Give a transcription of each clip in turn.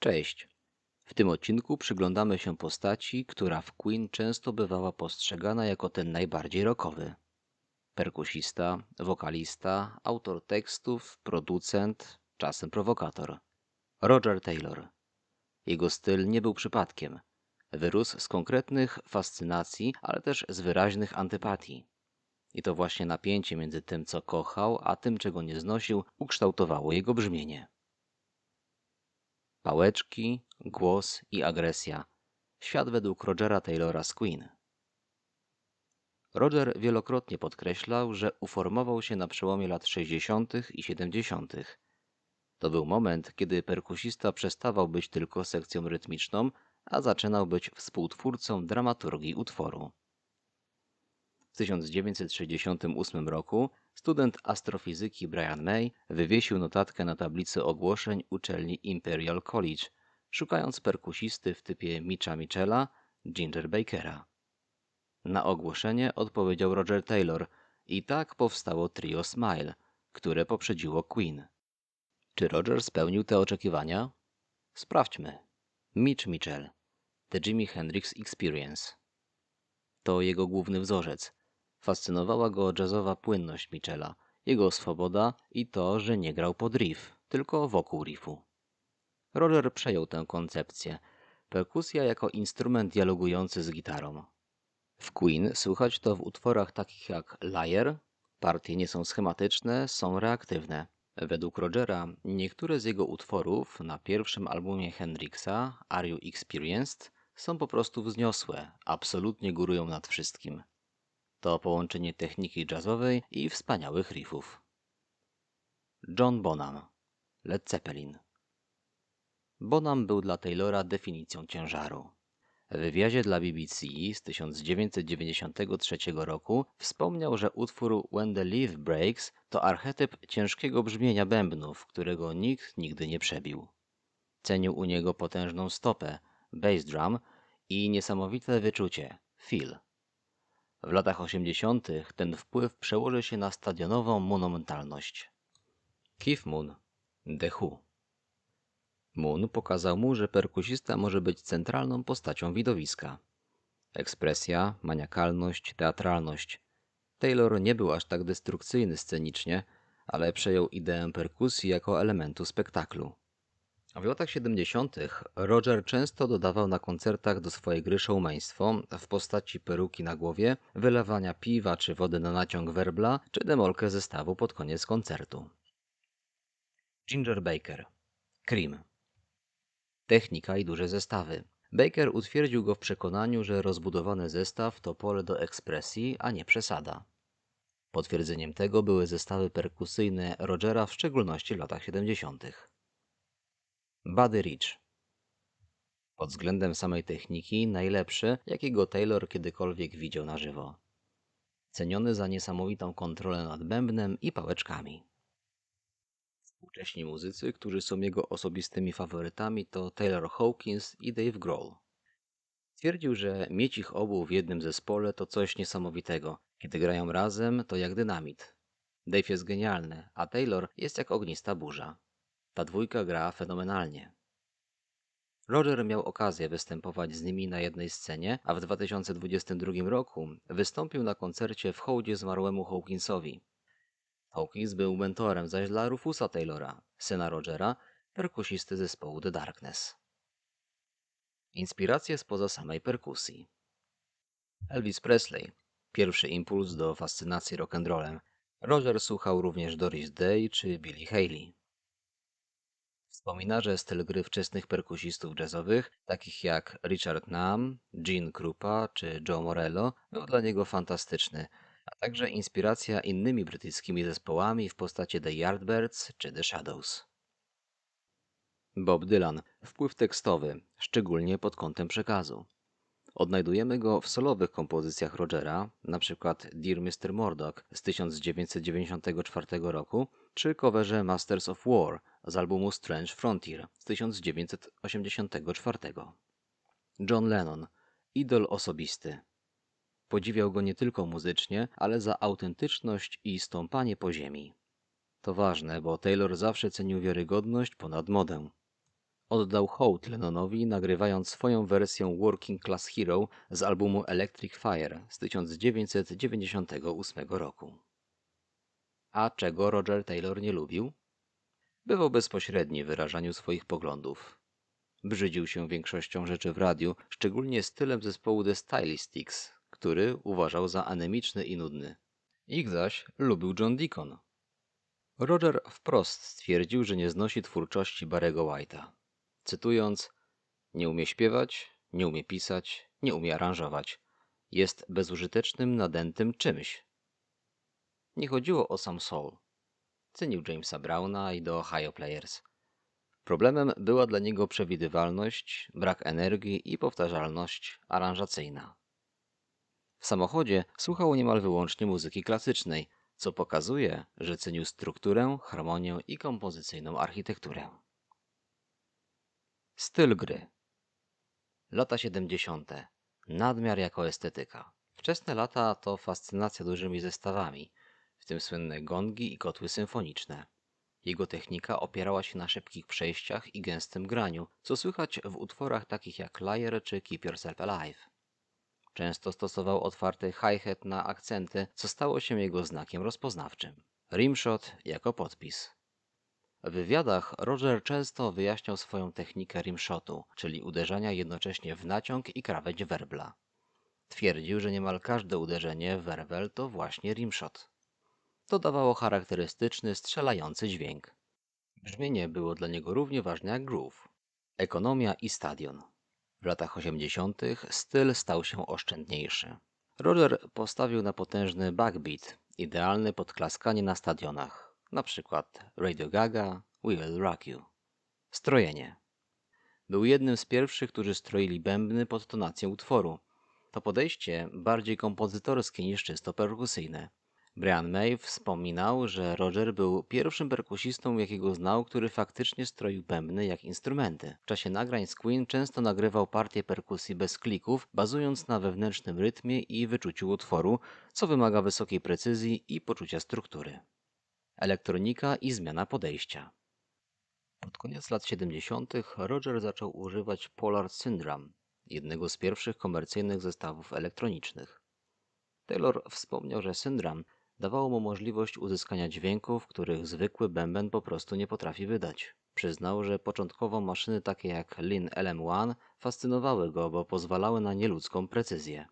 Cześć! W tym odcinku przyglądamy się postaci, która w Queen często bywała postrzegana jako ten najbardziej rockowy. Perkusista, wokalista, autor tekstów, producent, czasem prowokator. Roger Taylor. Jego styl nie był przypadkiem. Wyrósł z konkretnych fascynacji, ale też z wyraźnych antypatii. I to właśnie napięcie między tym, co kochał, a tym, czego nie znosił, ukształtowało jego brzmienie. Pałeczki, głos i agresja. Świat według Rogera Taylora z Queen. Roger wielokrotnie podkreślał, że uformował się na przełomie lat 60. i 70. To był moment, kiedy perkusista przestawał być tylko sekcją rytmiczną, a zaczynał być współtwórcą dramaturgii utworu. W 1968 roku student astrofizyki Brian May wywiesił notatkę na tablicy ogłoszeń uczelni Imperial College, szukając perkusisty w typie Mitcha Mitchella, Ginger Bakera. Na ogłoszenie odpowiedział Roger Taylor i tak powstało trio Smile, które poprzedziło Queen. Czy Roger spełnił te oczekiwania? Sprawdźmy. Mitch Mitchell, The Jimi Hendrix Experience. To jego główny wzorzec. Fascynowała go jazzowa płynność Mitchella, jego swoboda i to, że nie grał pod riff, tylko wokół riffu. Roger przejął tę koncepcję. Perkusja jako instrument dialogujący z gitarą. W Queen słychać to w utworach takich jak Liar. Partie nie są schematyczne, są reaktywne. Według Rogera niektóre z jego utworów na pierwszym albumie Hendrixa, Are You Experienced, są po prostu wzniosłe, absolutnie górują nad wszystkim. To połączenie techniki jazzowej i wspaniałych riffów. John Bonham, Led Zeppelin. Bonham był dla Taylora definicją ciężaru. W wywiadzie dla BBC z 1993 roku wspomniał, że utwór When the Leaf Breaks to archetyp ciężkiego brzmienia bębnów, którego nikt nigdy nie przebił. Cenił u niego potężną stopę, bass drum i niesamowite wyczucie, feel. W latach 80. ten wpływ przełoży się na stadionową monumentalność. Keith Moon, The Who. Moon pokazał mu, że perkusista może być centralną postacią widowiska. Ekspresja, maniakalność, teatralność. Taylor nie był aż tak destrukcyjny scenicznie, ale przejął ideę perkusji jako elementu spektaklu. W latach 70. Roger często dodawał na koncertach do swojej gry showmeństwo w postaci peruki na głowie, wylewania piwa czy wody na naciąg werbla, czy demolkę zestawu pod koniec koncertu. Ginger Baker, Cream. Technika i duże zestawy. Baker utwierdził go w przekonaniu, że rozbudowany zestaw to pole do ekspresji, a nie przesada. Potwierdzeniem tego były zestawy perkusyjne Rogera, w szczególności w latach 70. Buddy Rich. Pod względem samej techniki najlepszy, jakiego Taylor kiedykolwiek widział na żywo. Ceniony za niesamowitą kontrolę nad bębnem i pałeczkami. Współcześni muzycy, którzy są jego osobistymi faworytami, to Taylor Hawkins i Dave Grohl. Twierdził, że mieć ich obu w jednym zespole to coś niesamowitego. Kiedy grają razem, to jak dynamit. Dave jest genialny, a Taylor jest jak ognista burza. Ta dwójka gra fenomenalnie. Roger miał okazję występować z nimi na jednej scenie, a w 2022 roku wystąpił na koncercie w hołdzie zmarłemu Hawkinsowi. Hawkins był mentorem zaś dla Rufusa Taylora, syna Rogera, perkusisty zespołu The Darkness. Inspiracje spoza samej perkusji. Elvis Presley. Pierwszy impuls do fascynacji rock'n'rollem. Roger słuchał również Doris Day czy Billie Holiday. Wspomina, że styl gry wczesnych perkusistów jazzowych, takich jak Richard Namm, Gene Krupa czy Joe Morello, był dla niego fantastyczny, a także inspiracja innymi brytyjskimi zespołami w postaci The Yardbirds czy The Shadows. Bob Dylan. Wpływ tekstowy, szczególnie pod kątem przekazu. Odnajdujemy go w solowych kompozycjach Rogera, np. Dear Mr. Murdoch z 1994 roku, czy coverze Masters of War z albumu Strange Frontier z 1984. John Lennon, idol osobisty. Podziwiał go nie tylko muzycznie, ale za autentyczność i stąpanie po ziemi. To ważne, bo Taylor zawsze cenił wiarygodność ponad modę. oddał hołd Lennonowi, nagrywając swoją wersję Working Class Hero z albumu Electric Fire z 1998 roku. A czego Roger Taylor nie lubił? Bywał bezpośredni w wyrażaniu swoich poglądów. Brzydził się większością rzeczy w radiu, szczególnie stylem zespołu The Stylistics, który uważał za anemiczny i nudny. Ich zaś lubił John Deacon. Roger wprost stwierdził, że nie znosi twórczości Barry'ego White'a. Cytując: nie umie śpiewać, nie umie pisać, nie umie aranżować. Jest bezużytecznym, nadętym czymś. Nie chodziło o sam soul. Cenił Jamesa Browna i The Ohio Players. Problemem była dla niego przewidywalność, brak energii i powtarzalność aranżacyjna. W samochodzie słuchał niemal wyłącznie muzyki klasycznej, co pokazuje, że cenił strukturę, harmonię i kompozycyjną architekturę. Styl gry. Lata 70. Nadmiar jako estetyka. Wczesne lata to fascynacja dużymi zestawami, w tym słynne gongi i kotły symfoniczne. Jego technika opierała się na szybkich przejściach i gęstym graniu, co słychać w utworach takich jak Liar czy Keep Yourself Alive. Często stosował otwarty hi-hat na akcenty, co stało się jego znakiem rozpoznawczym. Rimshot jako podpis. W wywiadach Roger często wyjaśniał swoją technikę rimshotu, czyli uderzania jednocześnie w naciąg i krawędź werbla. Twierdził, że niemal każde uderzenie w werbel to właśnie rimshot. To dawało charakterystyczny, strzelający dźwięk. Brzmienie było dla niego równie ważne jak groove. Ekonomia i stadion. W latach 80. styl stał się oszczędniejszy. Roger postawił na potężny backbeat, idealny pod klaskanie na stadionach, np. Radio Gaga, We Will Rock You. Strojenie. Był jednym z pierwszych, którzy stroili bębny pod tonację utworu. To podejście bardziej kompozytorskie niż czysto perkusyjne. Brian May wspominał, że Roger był pierwszym perkusistą, jakiego znał, który faktycznie stroił bębny jak instrumenty. W czasie nagrań z Queen często nagrywał partie perkusji bez klików, bazując na wewnętrznym rytmie i wyczuciu utworu, co wymaga wysokiej precyzji i poczucia struktury. Elektronika i zmiana podejścia. Pod koniec lat 70. Roger zaczął używać Pollard Syndrome, jednego z pierwszych komercyjnych zestawów elektronicznych. Taylor wspomniał, że Syndrome dawało mu możliwość uzyskania dźwięków, których zwykły bęben po prostu nie potrafi wydać. Przyznał, że początkowo maszyny takie jak Lin LM1 fascynowały go, bo pozwalały na nieludzką precyzję.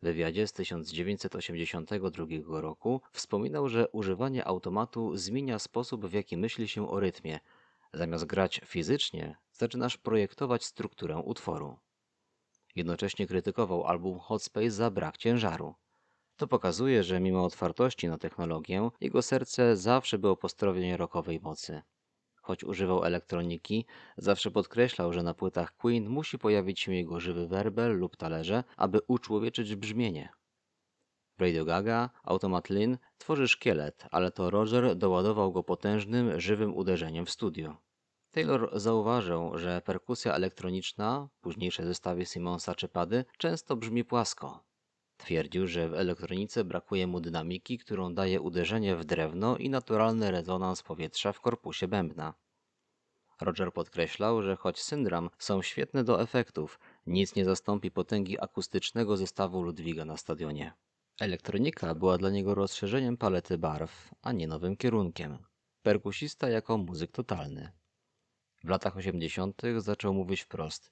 W wywiadzie z 1982 roku wspominał, że używanie automatu zmienia sposób, w jaki myśli się o rytmie. Zamiast grać fizycznie, zaczynasz projektować strukturę utworu. Jednocześnie krytykował album Hot Space za brak ciężaru. To pokazuje, że mimo otwartości na technologię, jego serce zawsze było po stronie rockowej mocy. Choć używał elektroniki, zawsze podkreślał, że na płytach Queen musi pojawić się jego żywy werbel lub talerze, aby uczłowieczyć brzmienie. Radio Gaga, automat Lin tworzy szkielet, ale to Roger doładował go potężnym, żywym uderzeniem w studiu. Taylor zauważył, że perkusja elektroniczna, późniejsze zestawy Simonsa czy pady, często brzmi płasko. Twierdził, że w elektronice brakuje mu dynamiki, którą daje uderzenie w drewno i naturalny rezonans powietrza w korpusie bębna. Roger podkreślał, że choć Syndrome są świetne do efektów, nic nie zastąpi potęgi akustycznego zestawu Ludwiga na stadionie. Elektronika była dla niego rozszerzeniem palety barw, a nie nowym kierunkiem. Perkusista jako muzyk totalny. W latach 80. zaczął mówić wprost: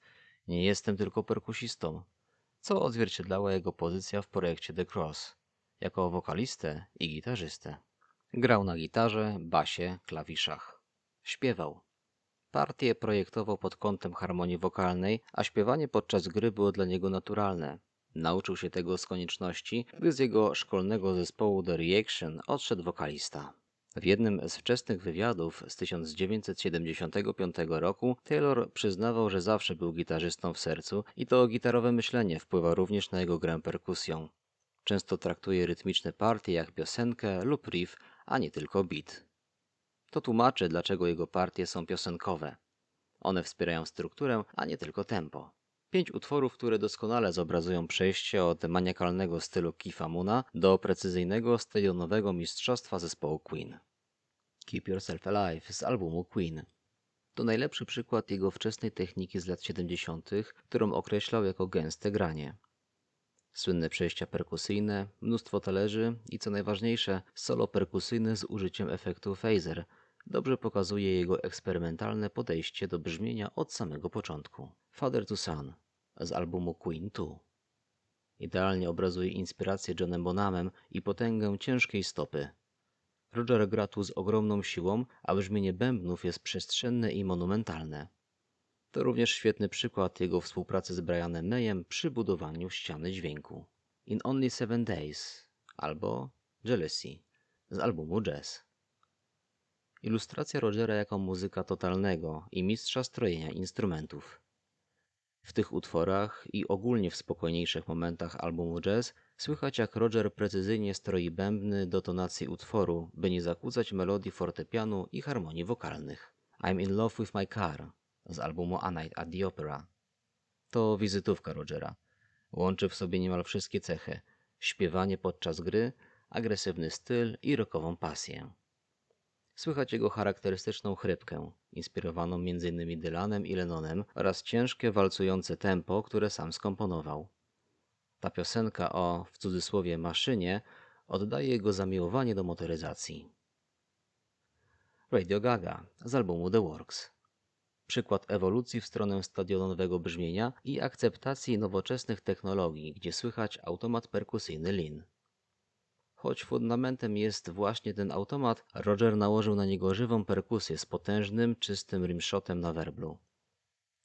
nie jestem tylko perkusistą, co odzwierciedlała jego pozycja w projekcie The Cross, jako wokalistę i gitarzystę. Grał na gitarze, basie, klawiszach. Śpiewał. Partie projektował pod kątem harmonii wokalnej, a śpiewanie podczas gry było dla niego naturalne. Nauczył się tego z konieczności, gdy z jego szkolnego zespołu The Reaction odszedł wokalista. W jednym z wczesnych wywiadów z 1975 roku Taylor przyznawał, że zawsze był gitarzystą w sercu i to gitarowe myślenie wpływa również na jego grę perkusją. Często traktuje rytmiczne partie jak piosenkę lub riff, a nie tylko beat. To tłumaczy, dlaczego jego partie są piosenkowe. One wspierają strukturę, a nie tylko tempo. 5 utworów, które doskonale zobrazują przejście od maniakalnego stylu Keitha Moona do precyzyjnego, stadionowego mistrzostwa zespołu Queen. Keep Yourself Alive z albumu Queen. To najlepszy przykład jego wczesnej techniki z lat 70., którą określał jako gęste granie. Słynne przejścia perkusyjne, mnóstwo talerzy i co najważniejsze, solo perkusyjne z użyciem efektu phaser dobrze pokazuje jego eksperymentalne podejście do brzmienia od samego początku. Father to Son z albumu Queen 2 idealnie obrazuje inspirację Johnem Bonhamem i potęgę ciężkiej stopy. Roger gra tu z ogromną siłą, a brzmienie bębnów jest przestrzenne i monumentalne. To również świetny przykład jego współpracy z Brianem Mayem przy budowaniu ściany dźwięku. In Only 7 Days albo Jealousy z albumu Jazz. Ilustracja Rogera jako muzyka totalnego i mistrza strojenia instrumentów. W tych utworach i ogólnie w spokojniejszych momentach albumu Jazz słychać jak Roger precyzyjnie stroi bębny do tonacji utworu, by nie zakłócać melodii fortepianu i harmonii wokalnych. I'm in love with my car z albumu A Night at the Opera. To wizytówka Rogera. Łączy w sobie niemal wszystkie cechy: śpiewanie podczas gry, agresywny styl i rockową pasję. Słychać jego charakterystyczną chrypkę, inspirowaną m.in. Dylanem i Lennonem oraz ciężkie, walcujące tempo, które sam skomponował. Ta piosenka o, w cudzysłowie, maszynie oddaje jego zamiłowanie do motoryzacji. Radio Gaga z albumu The Works. Przykład ewolucji w stronę stadionowego brzmienia i akceptacji nowoczesnych technologii, gdzie słychać automat perkusyjny Lin. Choć fundamentem jest właśnie ten automat, Roger nałożył na niego żywą perkusję z potężnym, czystym rimshotem na werblu.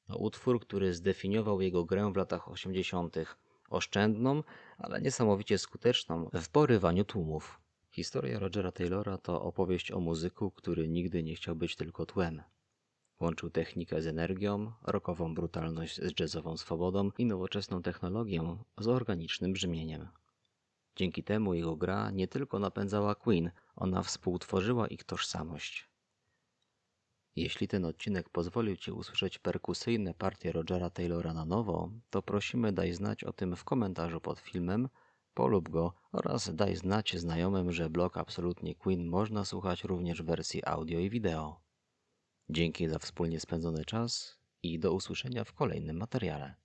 To utwór, który zdefiniował jego grę w latach 80., oszczędną, ale niesamowicie skuteczną w porywaniu tłumów. Historia Rogera Taylora to opowieść o muzyku, który nigdy nie chciał być tylko tłem. Łączył technikę z energią, rockową brutalność z jazzową swobodą i nowoczesną technologię z organicznym brzmieniem. Dzięki temu jego gra nie tylko napędzała Queen, ona współtworzyła ich tożsamość. Jeśli ten odcinek pozwolił Ci usłyszeć perkusyjne partie Rogera Taylora na nowo, to prosimy daj znać o tym w komentarzu pod filmem, polub go oraz daj znać znajomym, że blog Absolutnie Queen można słuchać również w wersji audio i wideo. Dzięki za wspólnie spędzony czas i do usłyszenia w kolejnym materiale.